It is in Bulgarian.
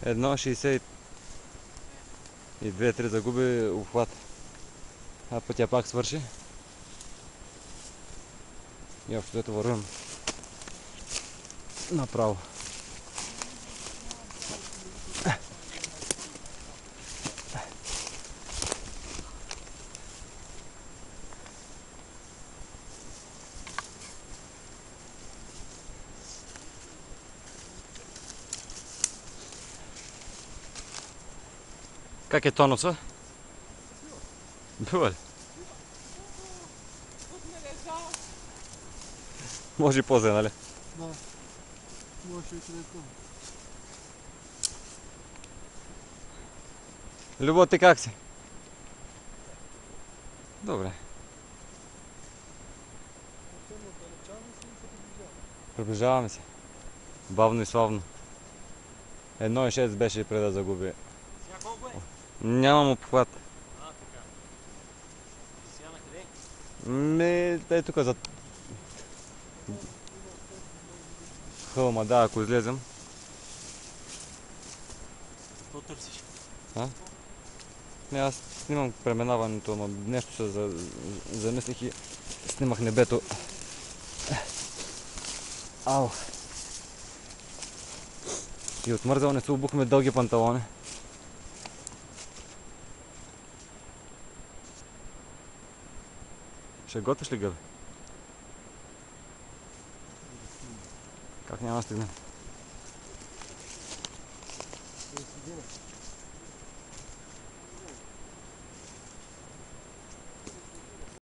1,62-3 загуби обхват. А пътя пак свърши. И общо ето вървим направо. Как е тонуса? Бива ли? Може и по-зле, нали? Да. Може и това. Любо, ти как си? Добре. Приближаваме се. Бавно и славно. 1,6 беше преди да загуби. Сега колко е? Нямам обхват. А, така. Сега на къде? Ей тук за хълма, да, ако излезем. Какво търсиш? А? Не, аз снимам преминаването, но нещо се замислих и снимах небето. Ау! И отмързал не се обухме дълги панталони. Ще готвиш ли, Гъбе? Как няма да стигнем? Ще стигнем.